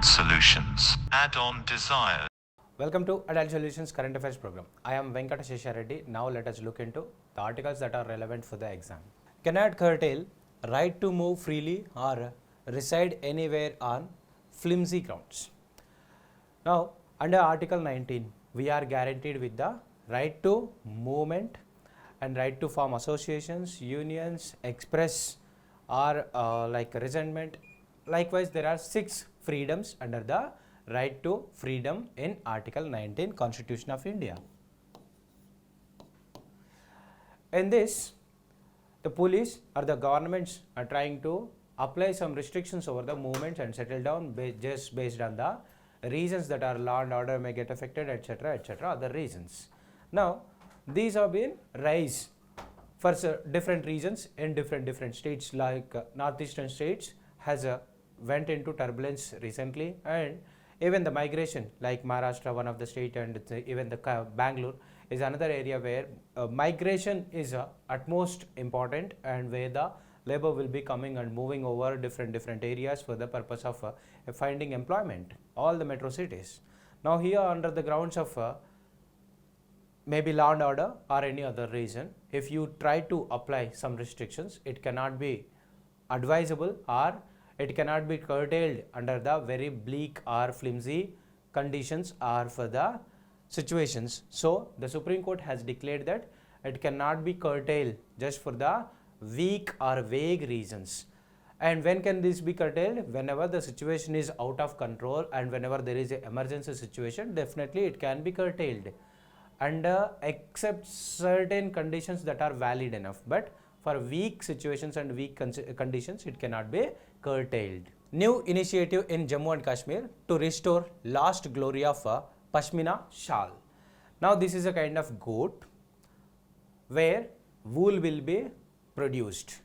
smart solutions. Add-on desires. Welcome to Addod Solutions Current Affairs program. I am Venkata Sheshareddy. Now let us look into the articles that are relevant for the exam. Cannot curtail right to move freely or reside anywhere on flimsy grounds. Now under Article 19, we are guaranteed with the right to movement and right to form associations, unions, express or like resentment. Likewise, there are 6 freedoms under the right to freedom in Article 19 Constitution of India. In this, the police or the governments are trying to apply some restrictions over the movements and settle down just based on the reasons that are law and order may get affected, etc., etc., other reasons. Now, these have been raised for different reasons in different states, like northeastern states has went into turbulence recently, and even the migration like Maharashtra, one of the state, and even the Bangalore is another area where migration is utmost important, and where the labor will be coming and moving over different areas for the purpose of finding employment, all the metro cities. Now here, under the grounds of maybe law and order or any other reason, if you try to apply some restrictions, it cannot be advisable or it cannot be curtailed under the very bleak or flimsy conditions or for the situations. So the Supreme Court has declared that it cannot be curtailed just for the weak or vague reasons. And when can this be curtailed? Whenever the situation is out of control and whenever there is an emergency situation, definitely it can be curtailed under except certain conditions that are valid enough. But for weak situations and weak conditions, it cannot be curtailed. New initiative in Jammu and Kashmir to restore lost glory of Pashmina shawl. Now this is a kind of goat where wool will be produced.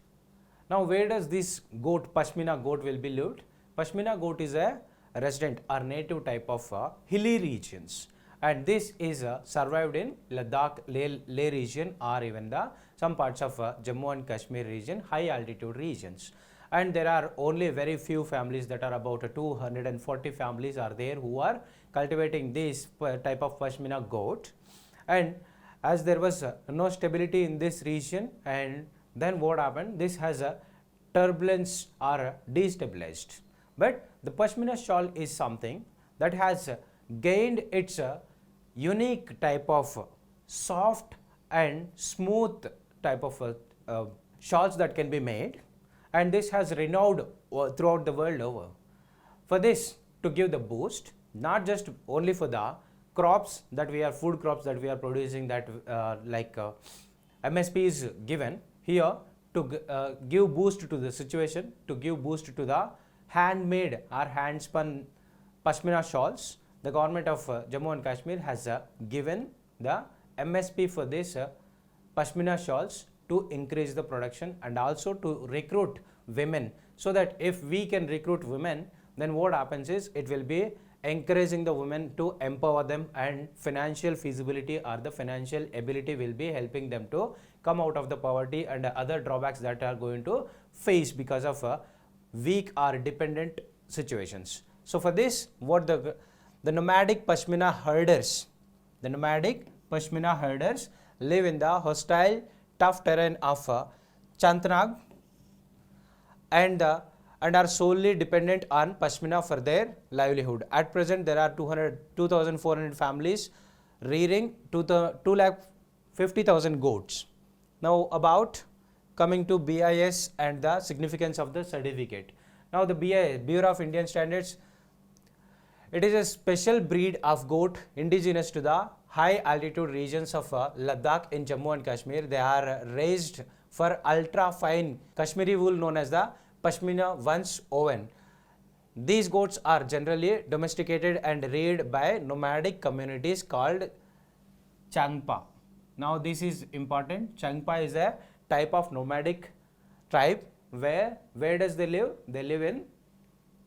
Now where does this goat, Pashmina goat, will be lived? Pashmina goat is a resident or native type of hilly regions, and this is survived in Ladakh, Leh region, or even the some parts of Jammu and Kashmir region, high altitude regions. And there are only very few families, that are about 240 families are there who are cultivating this type of Pashmina goat. And as there was no stability in this region, and then what happened, this has a turbulence or destabilized. But the Pashmina shawl is something that has gained its unique type of soft and smooth type of shawls that can be made, and this has renowned throughout the world over. For this, to give the boost, not just only for the crops that we are, food crops that we are producing, that MSP is given here to give boost to the situation, to give boost to the handmade or hand spun Pashmina shawls. The government of Jammu and Kashmir has given the MSP for this Pashmina shawls to increase the production and also to recruit women, so that if we can recruit women, then what happens is it will be encouraging the women to empower them, and financial feasibility or the financial ability will be helping them to come out of the poverty and other drawbacks that are going to face because of weak or dependent situations. So for this, what the nomadic Pashmina herders, live in the hostile, tough terrain of Chantnag and are solely dependent on Pashmina for their livelihood. At present, there are 2,400 families rearing 250,000 goats. Now about coming to BIS and the significance of the certificate. Now the BIS, Bureau of Indian Standards, it is a special breed of goat indigenous to the high altitude regions of Ladakh in Jammu and Kashmir. They are raised for ultra fine Kashmiri wool known as the Pashmina once oven. These goats are generally domesticated and reared by nomadic communities called Changpa. Now this is important. Changpa is a type of nomadic tribe. Where does they live? They live in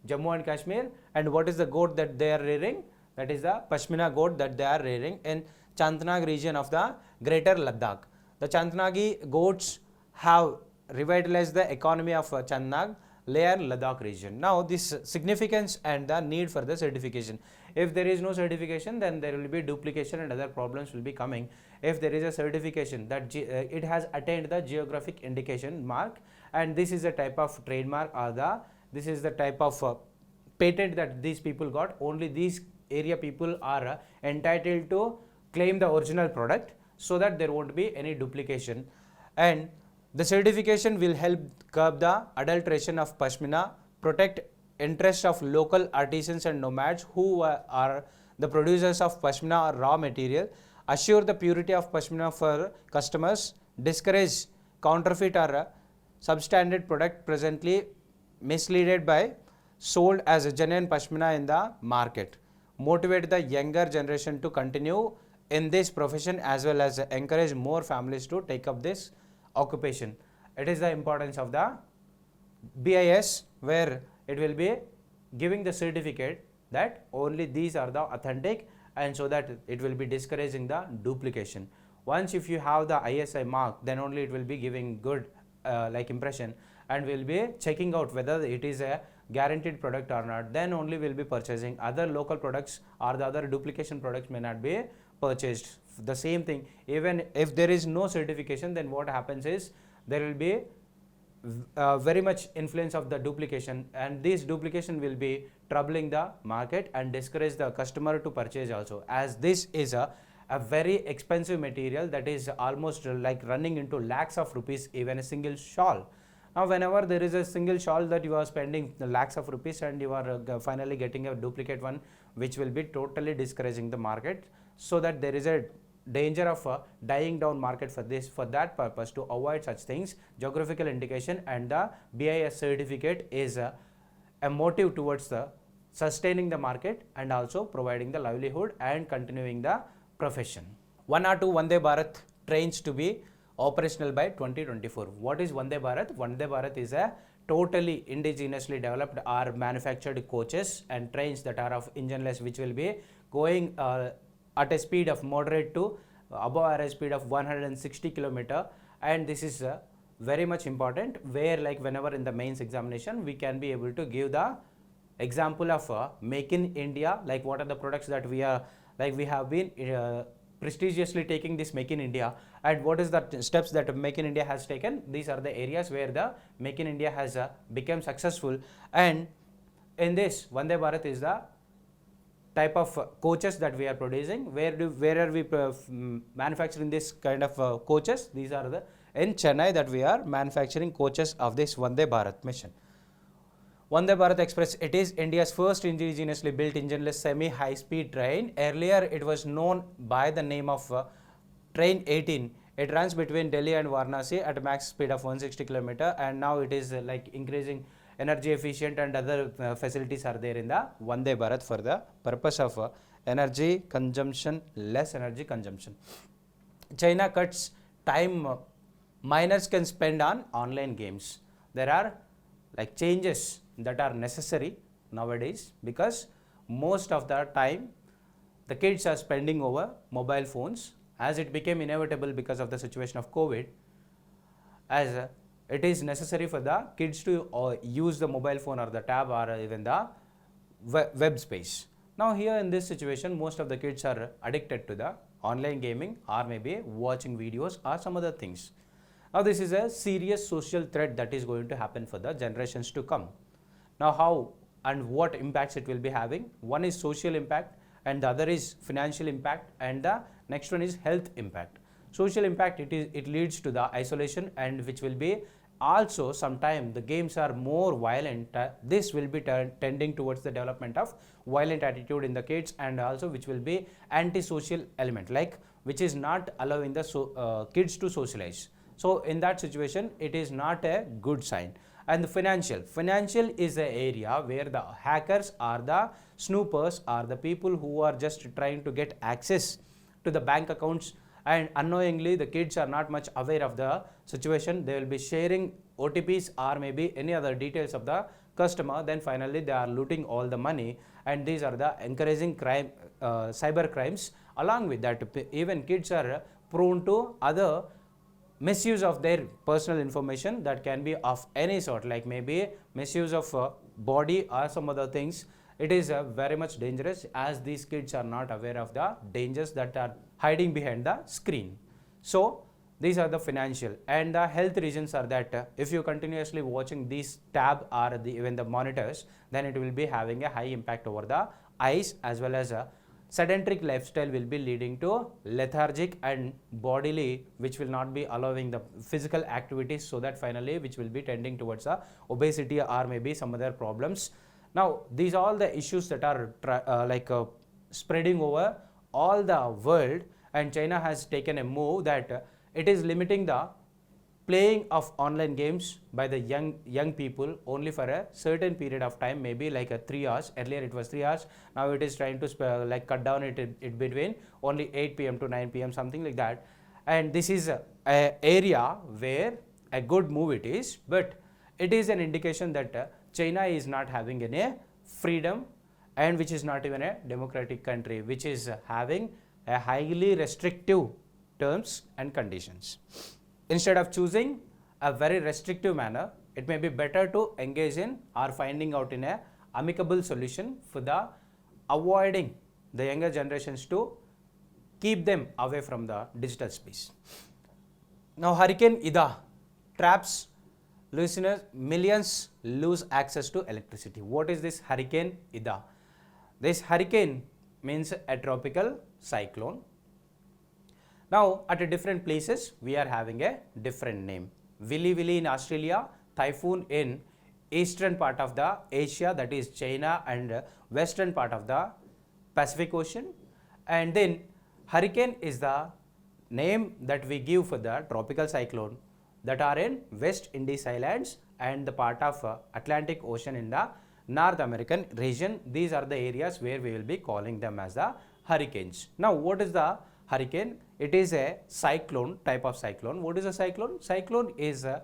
Jammu and Kashmir. And what is the goat that they are rearing? That is the Pashmina goat that they are rearing in Chantnag region of the greater Ladakh. The Chantnagi goats have revitalized the economy of Chantnag Leh and Ladakh region. Now this significance and the need for the certification. If there is no certification, then there will be duplication and other problems will be coming. If there is a certification that it has attained the geographic indication mark, and this is a type of trademark or this is the type of patent that these people got, only these area people are entitled to claim the original product, so that there won't be any duplication. And the certification will help curb the adulteration of pashmina, protect interests of local artisans and nomads who are the producers of pashmina or raw material, assure the purity of pashmina for customers, discourage counterfeit or substandard product presently misleaded by sold as a genuine pashmina in the market, motivate the younger generation to continue in this profession, as well as encourage more families to take up this occupation. It is the importance of the BIS, where it will be giving the certificate that only these are the authentic, and so that it will be discouraging the duplication. Once if you have the ISI mark, then only it will be giving good impression, and will be checking out whether it is a guaranteed product or not. Then only will be purchasing. Other local products or the other duplication products may not be purchased. The same thing, even if there is no certification, then what happens is there will be very much influence of the duplication, and this duplication will be troubling the market and discourage the customer to purchase also, as this is a very expensive material that is almost like running into lakhs of rupees, even a single shawl. Now whenever there is a single shawl that you are spending lakhs of rupees, and you are finally getting a duplicate one, which will be totally discouraging the market, so that there is a danger of dying down market for this. For that purpose, to avoid such things, geographical indication and the BIS certificate is a motive towards the sustaining the market and also providing the livelihood and continuing the profession. 1 or 2 Vande Bharat trains to be operational by 2024. What is Vande Bharat? Vande Bharat is a totally indigenously developed or manufactured coaches and trains that are of engineless, which will be going at a speed of moderate to above average speed of 160 km, and this is very much important, where like whenever in the mains examination we can be able to give the example of make in India, like what are the products that we are, like we have been prestigiously taking this make in India, and what is the steps that make in India has taken. These are the areas where the make in India has become successful, and in this Vande Bharat is the type of coaches that we are producing. Where are we manufacturing this kind of coaches? These are the in Chennai that we are manufacturing coaches of this Vande Bharat mission. Vande Bharat Express, it is India's first indigenously built engineless semi-high speed train. Earlier it was known by the name of Train 18. It runs between Delhi and Varanasi at a max speed of 160 km, and now it is like increasing energy efficient, and other facilities are there in the Vande Bharat for the purpose of energy consumption, less energy consumption. China cuts time minors can spend on online games. There are like changes that are necessary nowadays, because most of the time the kids are spending over mobile phones, as it became inevitable because of the situation of COVID, as it is necessary for the kids to use the mobile phone or the tab or even the web space. Now here in this situation, most of the kids are addicted to the online gaming, or maybe watching videos or some other things. Now this is a serious social threat that is going to happen for the generations to come. Now how and what impacts it will be having? One is social impact, and the other is financial impact, and the next one is health impact. Social impact, it leads to the isolation, and which will be also sometimes the games are more violent. This will be tending towards the development of violent attitude in the kids, and also which will be antisocial element, like which is not allowing the kids to socialize. So in that situation, it is not a good sign. And the financial is the area where the hackers or the snoopers or the people who are just trying to get access to the bank accounts, and unknowingly the kids are not much aware of the situation. They will be sharing OTPs or maybe any other details of the customer, then finally they are looting all the money, and these are the encouraging crime, cyber crimes. Along with that, even kids are prone to other misuse of their personal information that can be of any sort, like maybe misuse of body or some other things. It is very much dangerous, as these kids are not aware of the dangers that are hiding behind the screen. So these are the financial and the health reasons are that if you continuously watching these tab or even the monitors, then it will be having a high impact over the eyes, as well as a sedentary lifestyle will be leading to lethargic and bodily, which will not be allowing the physical activities, so that finally which will be tending towards obesity or maybe some other problems. Now these are all the issues that are spreading over all the world, and China has taken a move that it is limiting the playing of online games by the young people only for a certain period of time, maybe like 3 hours. Earlier it was 3 hours, now it is trying to cut down it between only 8 p.m. to 9 p.m. something like that. And this is a area where a good move it is, but it is an indication that China is not having any freedom, and which is not even a democratic country, which is having a highly restrictive terms and conditions. Instead of choosing a very restrictive manner, it may be better to engage in or finding out in a amicable solution for the avoiding the younger generations to keep them away from the digital space. Now Hurricane Ida traps listeners, millions lose access to electricity. What is this Hurricane Ida? This hurricane means a tropical cyclone. Now at different places we are having a different name. Willy Willy in Australia, typhoon in eastern part of the Asia, that is China, and western part of the Pacific Ocean. And then hurricane is the name that we give for the tropical cyclone that are in West Indies Islands and the part of Atlantic Ocean in the North American region. These are the areas where we will be calling them as the hurricanes. Now what is the hurricane? It is a cyclone, type of cyclone. What is a cyclone? Cyclone is a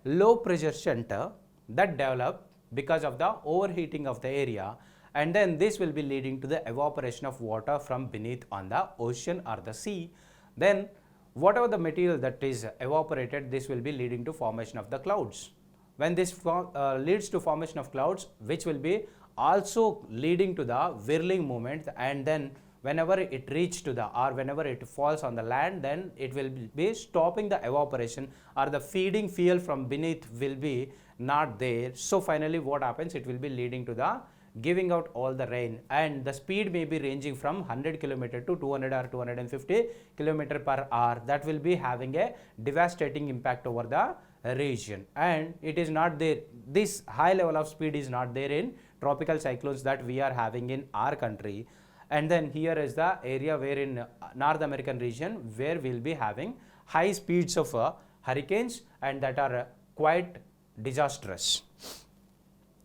low pressure center that develop because of the overheating of the area, and then this will be leading to the evaporation of water from beneath on the ocean or the sea. Then whatever the material that is evaporated, this will be leading to formation of the clouds. When this leads to formation of clouds, which will be also leading to the whirling movement, and then whenever it reaches to the or whenever it falls on the land, then it will be stopping the evaporation, or the feeding fuel from beneath will be not there. So finally what happens, it will be leading to the giving out all the rain, and the speed may be ranging from 100 km to 200 or 250 km per hour. That will be having a devastating impact over the region, and it is not there. This high level of speed is not there in tropical cyclones that we are having in our country. And then here is the area where in North American region where we will be having high speeds of hurricanes, and that are quite disastrous.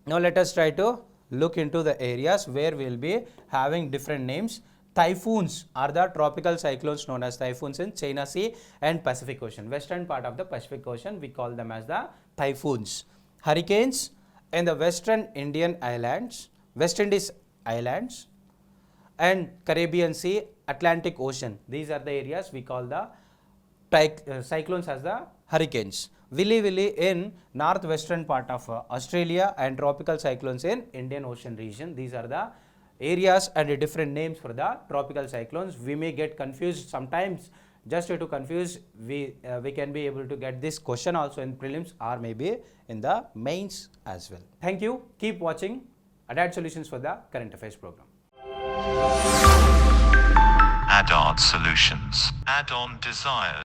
Now let us try to look into the areas where we will be having different names. Typhoons are the tropical cyclones known as typhoons in China Sea and Pacific Ocean. Western part of the Pacific Ocean, we call them as the typhoons. Hurricanes in the Western Indian Islands, West Indies Islands, and Caribbean Sea, Atlantic Ocean. These are the areas we call the cyclones as the hurricanes. Willy Willy in northwestern part of Australia, and tropical cyclones in Indian Ocean region. These are the areas and different names for the tropical cyclones. We may get confused sometimes. Just to confuse, we can be able to get this question also in prelims or maybe in the mains as well. Thank you. Keep watching Addod Solutions for the Current Affairs program. Addod Solutions. Add-on desired.